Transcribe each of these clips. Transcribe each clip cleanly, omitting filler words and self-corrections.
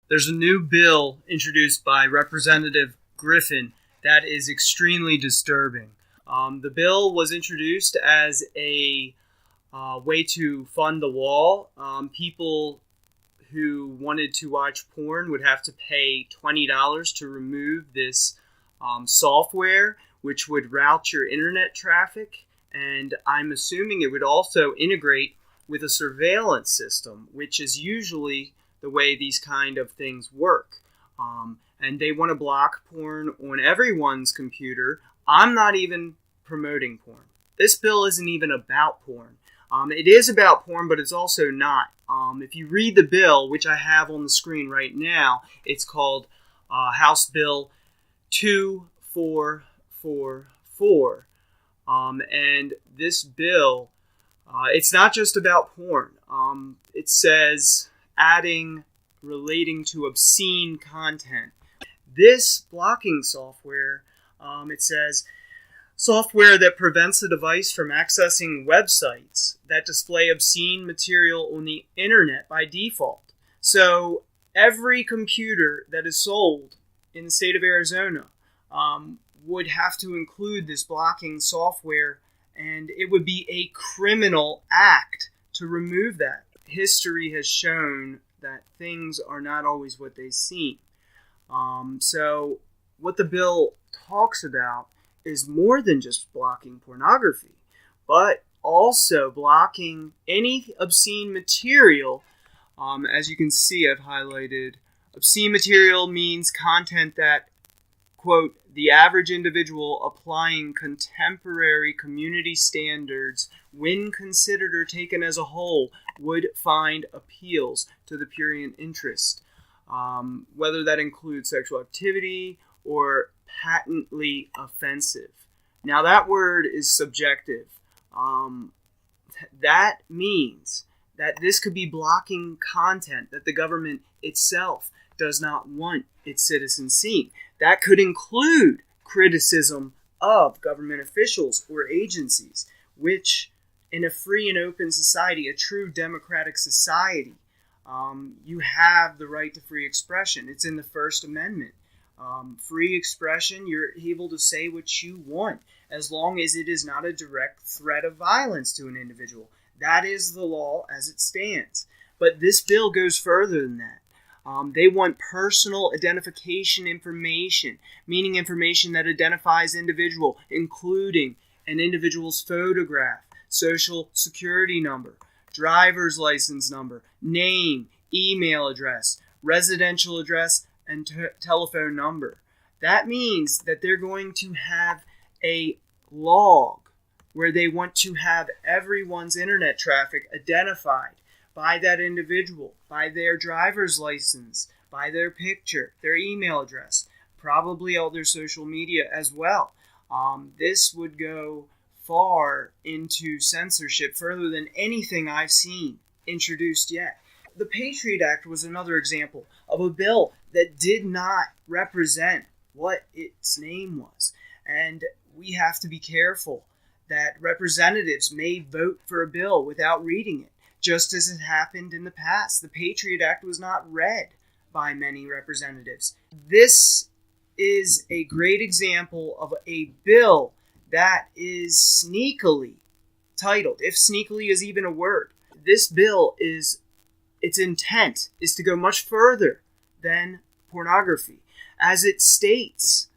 There's a new bill introduced by Representative Griffin that is extremely disturbing. The bill was introduced as a way to fund the wall. People who wanted to watch porn would have to pay $20 to remove this software, which would route your internet traffic. And I'm assuming it would also integrate with a surveillance system, which is usually the way these kind of things work. And they want to block porn on everyone's computer. I'm not even promoting porn. This bill isn't even about porn. It is about porn, but it's also not. If you read the bill, which I have on the screen right now, it's called House Bill 2444. And this bill, it's not just about porn. It says adding relating to obscene content. This blocking software, it says, software that prevents the device from accessing websites that display obscene material on the internet by default. So every computer that is sold in the state of Arizona would have to include this blocking software, and it would be a criminal act to remove that. History has shown that things are not always what they seem. So what the bill talks about is more than just blocking pornography, but also blocking any obscene material. As you can see, I've highlighted obscene material means content that, quote, the average individual applying contemporary community standards when considered or taken as a whole would find appeals to the prurient interest, whether that includes sexual activity or patently offensive. Now that word is subjective. That means that this could be blocking content that the government itself does not want its citizens seeing. That could include criticism of government officials or agencies, which in a free and open society, a true democratic society, you have the right to free expression. It's in the First Amendment. Free expression, you're able to say what you want as long as it is not a direct threat of violence to an individual. That is the law as it stands. But this bill goes further than that. They want personal identification information, meaning information that identifies individual, including an individual's photograph, social security number, driver's license number, name, email address, residential address, and telephone number. That means that they're going to have a log where they want to have everyone's internet traffic identified by that individual, by their driver's license, by their picture, their email address, probably all their social media as well. This would go far into censorship, further than anything I've seen introduced yet. The Patriot Act was another example of a bill that did not represent what its name was. And we have to be careful that representatives may vote for a bill without reading it, just as it happened in the past. The Patriot Act was not read by many representatives. This is a great example of a bill that is sneakily titled, if sneakily is even a word. This bill its intent is to go much further than pornography, as it states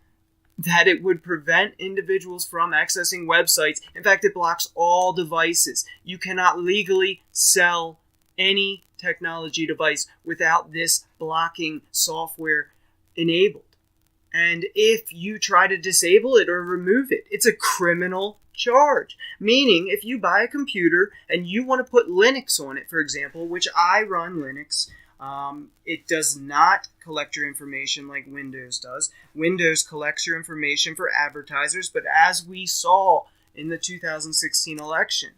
that it would prevent individuals from accessing websites. In fact, it blocks all devices. You cannot legally sell any technology device without this blocking software enabled. And if you try to disable it or remove it, it's a criminal charge. Meaning, if you buy a computer and you want to put Linux on it, for example, which I run Linux, it does not collect your information like Windows does. Windows collects your information for advertisers, but as we saw in the 2016 election,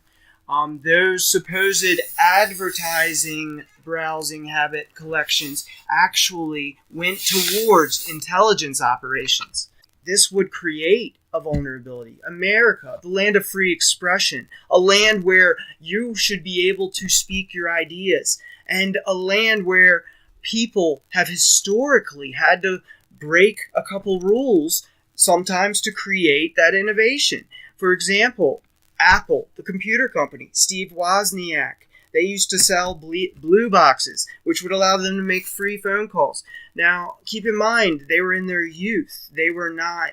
those supposed advertising browsing habit collections actually went towards intelligence operations. This would create a vulnerability. America, the land of free expression, a land where you should be able to speak your ideas, and a land where people have historically had to break a couple rules sometimes to create that innovation. For example, Apple, the computer company, Steve Wozniak, they used to sell blue boxes, which would allow them to make free phone calls. Now, keep in mind, they were in their youth. They were not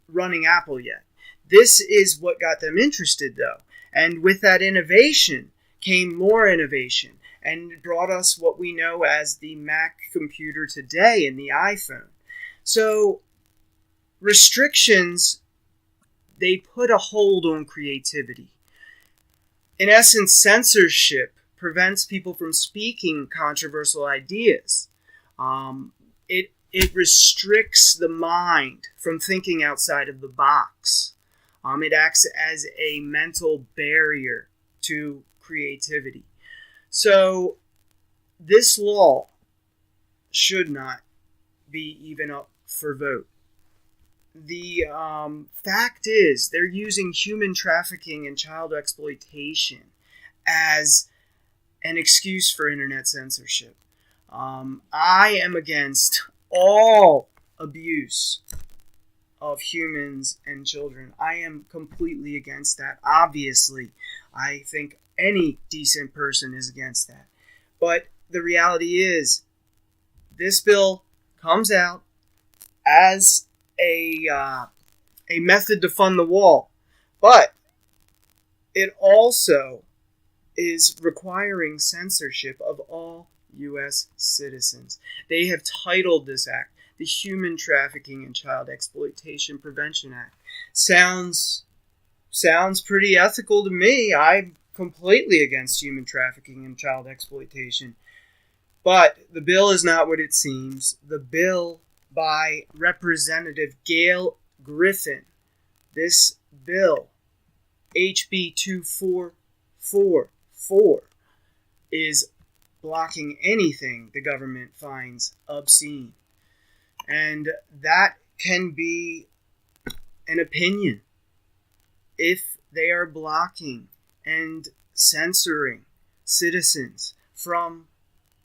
running Apple yet. This is what got them interested, though. And with that innovation came more innovation, and it brought us what we know as the Mac computer today and the iPhone. So, restrictions, they put a hold on creativity. In essence, censorship prevents people from speaking controversial ideas. It restricts the mind from thinking outside of the box. It acts as a mental barrier to creativity. So this law should not be even up for vote. The fact is, they're using human trafficking and child exploitation as an excuse for internet censorship. I am against all abuse of humans and children. I am completely against that. Obviously, I think any decent person is against that. But the reality is, this bill comes out as a method to fund the wall, but it also is requiring censorship of all U.S. citizens. They have titled this act the Human Trafficking and Child Exploitation Prevention Act. Sounds pretty ethical to me. I'm completely against human trafficking and child exploitation. But the bill is not what it seems. The bill by Representative Gail Griffin, this bill, HB 2444, is blocking anything the government finds obscene. And that can be an opinion. If they are blocking and censoring citizens from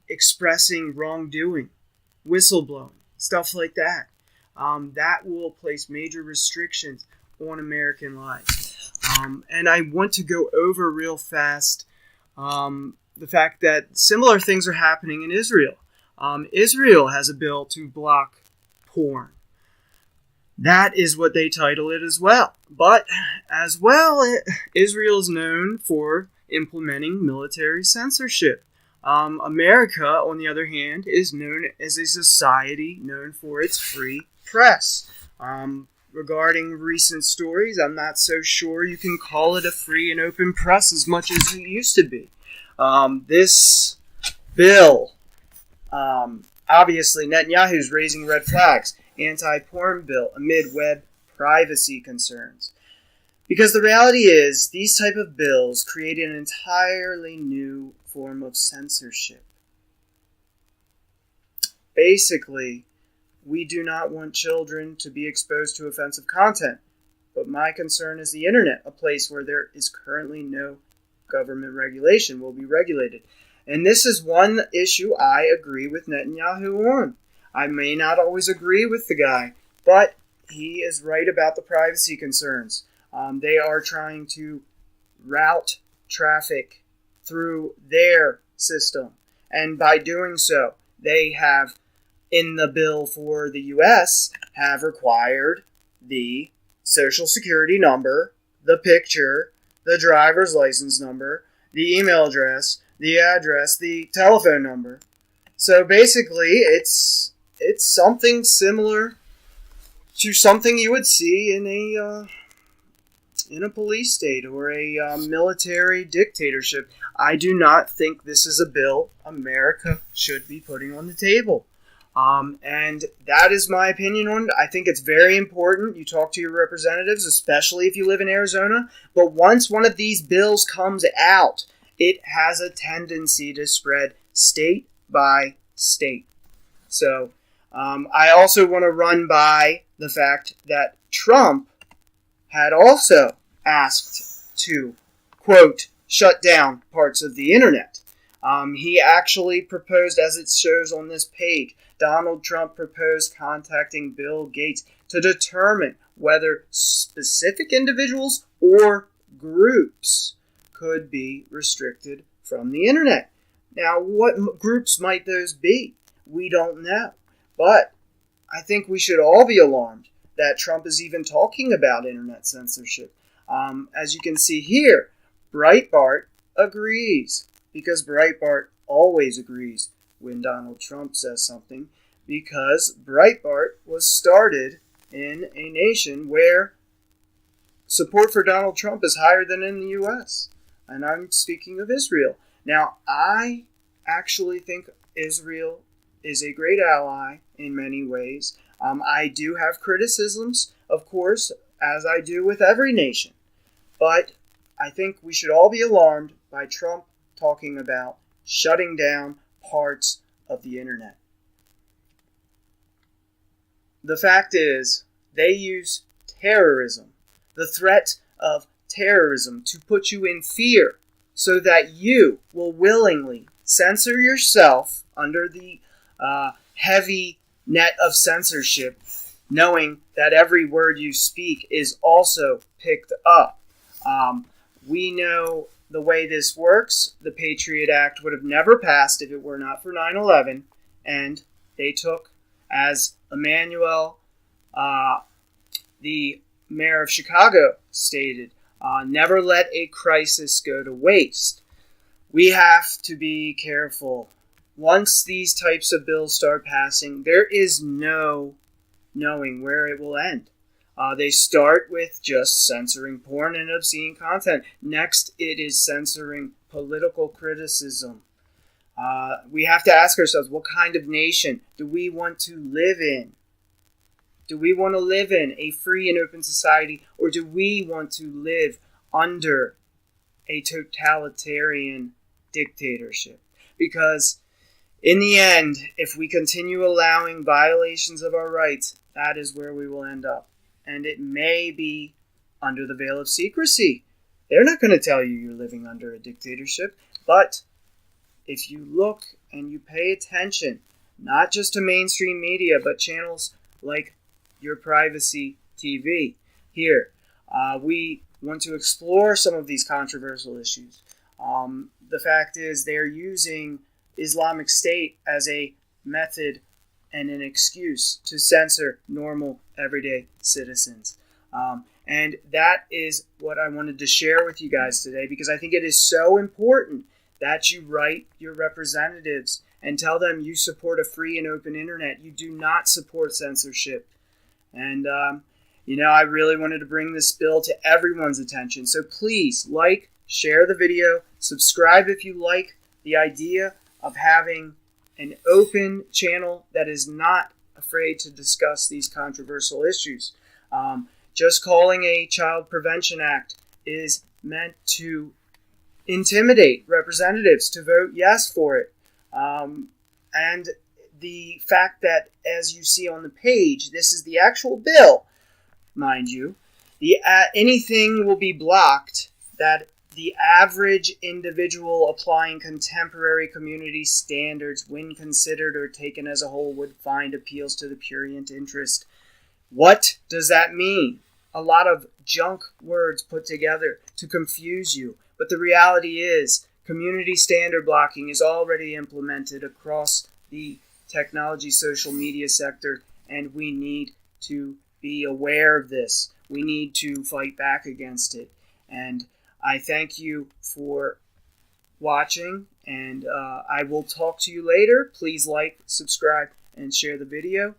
expressing wrongdoing, whistleblowing, stuff like that, that will place major restrictions on American life. And I want to go over real fast the fact that similar things are happening in Israel. Israel has a bill to block porn. That is what they title it as well. But as well, Israel is known for implementing military censorship. America, on the other hand, is known as a society known for its free press. Regarding recent stories, I'm not so sure you can call it a free and open press as much as it used to be. This bill, obviously Netanyahu's raising red flags, anti-porn bill amid web privacy concerns. Because the reality is, these type of bills create an entirely new form of censorship. Basically, we do not want children to be exposed to offensive content. But my concern is the internet, a place where there is currently no government regulation, will be regulated. And this is one issue I agree with Netanyahu on. I may not always agree with the guy, but he is right about the privacy concerns. They are trying to route traffic through their system. And by doing so, they have, in the bill for the U.S., have required the social security number, the picture, the driver's license number, the email address, the address, the telephone number. So basically, it's something similar to something you would see in a police state or a military dictatorship. I do not think this is a bill America should be putting on the table. And that is my opinion on it. I think it's very important you talk to your representatives, especially if you live in Arizona. But once one of these bills comes out, it has a tendency to spread state by state. So I also want to run by the fact that Trump had also asked to, quote, shut down parts of the internet. He actually proposed, as it shows on this page, Donald Trump proposed contacting Bill Gates to determine whether specific individuals or groups could be restricted from the internet. Now, what groups might those be? We don't know. But I think we should all be alarmed that Trump is even talking about internet censorship. As you can see here, Breitbart agrees, because Breitbart always agrees when Donald Trump says something, because Breitbart was started in a nation where support for Donald Trump is higher than in the U.S., and I'm speaking of Israel. Now, I actually think Israel is a great ally in many ways. I do have criticisms, of course, as I do with every nation. But I think we should all be alarmed by Trump talking about shutting down parts of the internet. The fact is, they use terrorism, the threat of terrorism, to put you in fear so that you will willingly censor yourself under the heavy net of censorship, knowing that every word you speak is also picked up. We know the way this works. The Patriot Act would have never passed if it were not for 9/11, and they took, as Emmanuel, the mayor of Chicago, stated, never let a crisis go to waste. We have to be careful. Once these types of bills start passing, there is no knowing where it will end. They start with just censoring porn and obscene content. Next, it is censoring political criticism. We have to ask ourselves, what kind of nation do we want to live in? Do we want to live in a free and open society, or do we want to live under a totalitarian dictatorship? Because in the end, if we continue allowing violations of our rights, that is where we will end up. And it may be under the veil of secrecy. They're not going to tell you you're living under a dictatorship. But if you look and you pay attention, not just to mainstream media, but channels like Your Privacy TV, here, we want to explore some of these controversial issues. The fact is, they're using Islamic State as a method and an excuse to censor normal, everyday citizens. And that is what I wanted to share with you guys today, because I think it is so important that you write your representatives and tell them you support a free and open internet. You do not support censorship. And, I really wanted to bring this bill to everyone's attention. So please share the video, subscribe if you like the idea of having an open channel that is not afraid to discuss these controversial issues. Just calling a Child Prevention Act is meant to intimidate representatives to vote yes for it. And the fact that, as you see on the page, this is the actual bill, mind you, anything will be blocked that the average individual applying contemporary community standards, when considered or taken as a whole, would find appeals to the prurient interest. What does that mean? A lot of junk words put together to confuse you. But the reality is, community standard blocking is already implemented across the technology social media sector, and we need to be aware of this. We need to fight back against it. And I thank you for watching, and I will talk to you later. Please subscribe, and share the video.